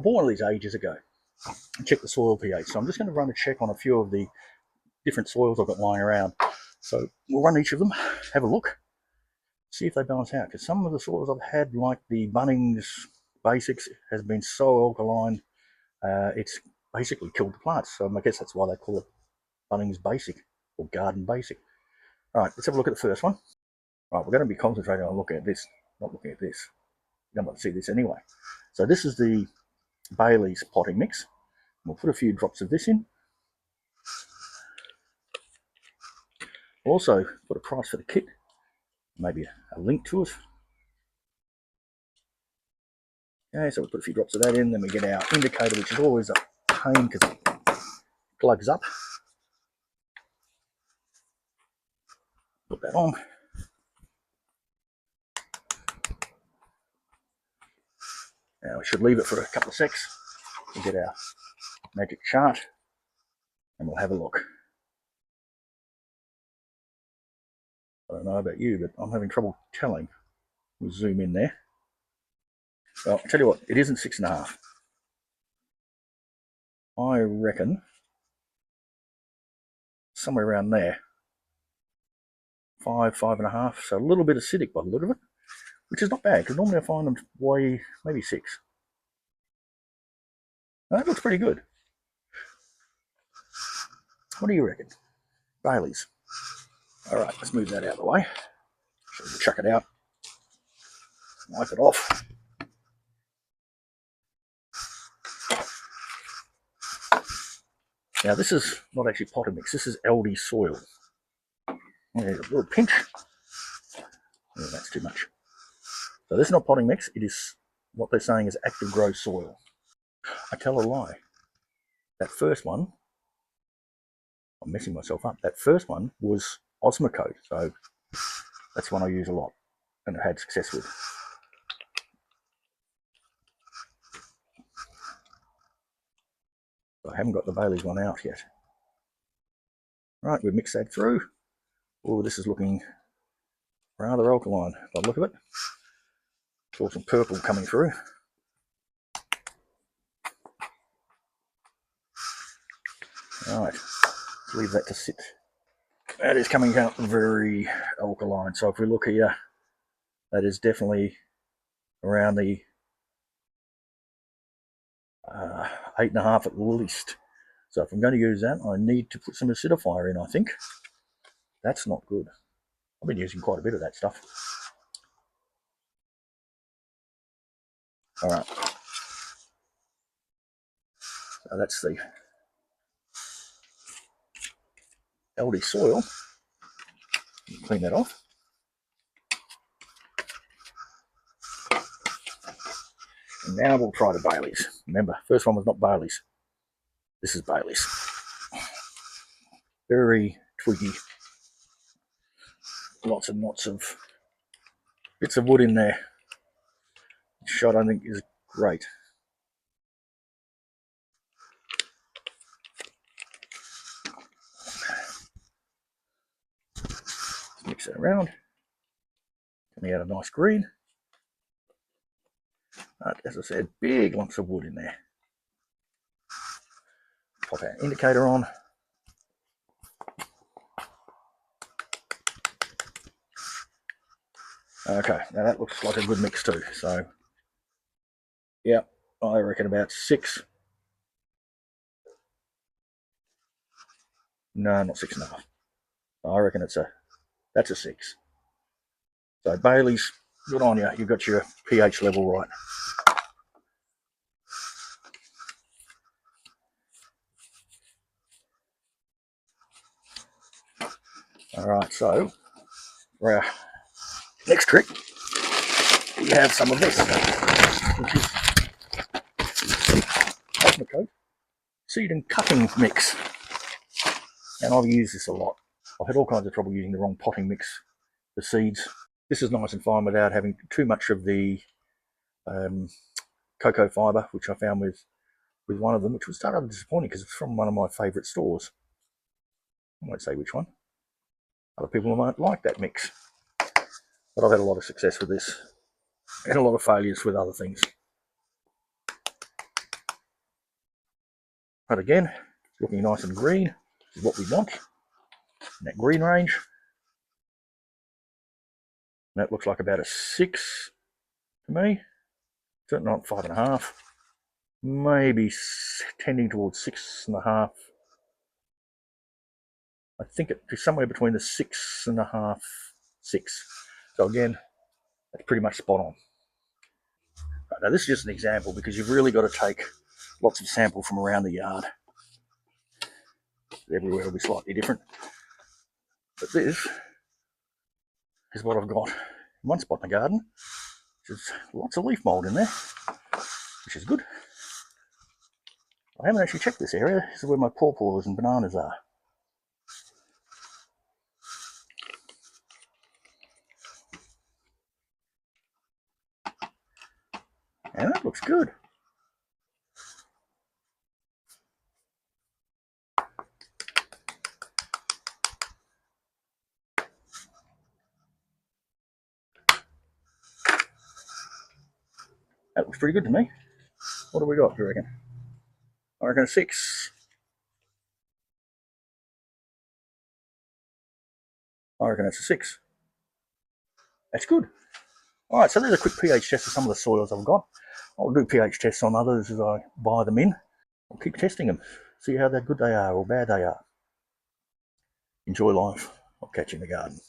I bought one of these ages ago and checked the soil pH. So I'm just going to run a check on a few of the different soils I've got lying around. So we'll run each of them, have a look, see if they balance out. Because some of the soils I've had, like the Bunnings Basics, has been so alkaline, it's basically killed the plants. So I guess that's why they call it Bunnings Basic or Garden Basic. All right, let's have a look at the first one. All right, we're going to be concentrating on looking at this, not looking at this. You don't want to see this anyway. So this is the Bailey's potting mix. We'll put a few drops of this in. We'll also put a price for the kit, maybe a link to it. Okay, so we'll put a few drops of that in, then we get our indicator, which is always a pain because it plugs up. Put that on. Now we should leave it for a couple of secs to get our magic chart, and we'll have a look. I don't know about you, but I'm having trouble telling. We'll zoom in there. Well, I'll tell you what, it isn't 6.5. I reckon somewhere around there. 5, 5.5. So a little bit acidic by the look of it, which is not bad, because normally I find them way, maybe 6. Now, that looks pretty good. What do you reckon? Bailey's. All right, let's move that out of the way. So we'll chuck it out. Wipe it off. Now this is not actually potting mix, this is LD soil. There's a little pinch. Oh, that's too much. So this is not potting mix, it is what they're saying is active grow soil. I tell a lie. That first one, I'm messing myself up, that first one was Osmocote, so that's one I use a lot and I've had success with. I haven't got the Bailey's one out yet. Right, we've mixed that through. Oh, this is looking rather alkaline by the look of it. Saw some purple coming through. Right, leave that to sit. That is coming out very alkaline. So if we look here, that is definitely around the 8.5 at least. So if I'm going to use that, I need to put some acidifier in, I think. That's not good. I've been using quite a bit of that stuff. All right. So that's the LD soil. Clean that off. And now we'll try the Bailey's. Remember, first one was not Bailey's. This is Bailey's. Very twiggy. Lots and lots of bits of wood in there. The shot, I think, is great. Let's mix it around. Coming out a nice green. But as I said, big lumps of wood in there. Pop our indicator on. Okay, now that looks like a good mix too. So, yeah, I reckon about 6. No, not 6.5. I reckon that's a 6. So Bailey's, good on you. You've got your pH level right. All right, so for our next trick, we have some of this, which is Osmocote seed and cutting mix. And I've used this a lot. I've had all kinds of trouble using the wrong potting mix for seeds. This is nice and fine without having too much of the cocoa fibre, which I found with one of them, which was started disappointing because it's from one of my favourite stores. I won't say which one. Other people might like that mix. But I've had a lot of success with this and a lot of failures with other things. But again, looking nice and green is what we want in that green range. That looks like about a 6 to me. Certainly not 5.5. Maybe tending towards 6.5. I think it's somewhere between the 6.5, 6. So again, that's pretty much spot on. Right, now this is just an example because you've really got to take lots of sample from around the yard. Everywhere will be slightly different. But this is what I've got in one spot in the garden. There's lots of leaf mould in there, which is good. I haven't actually checked this area. This is where my pawpaws and bananas are. And that looks good. That looks pretty good to me. What do we got, do you reckon? I reckon a 6. I reckon that's a 6. That's good. Alright, so there's a quick pH test of some of the soils I've got. I'll do pH tests on others as I buy them in. I'll keep testing them, see how good they are or bad they are. Enjoy life. I'll catch you in the garden.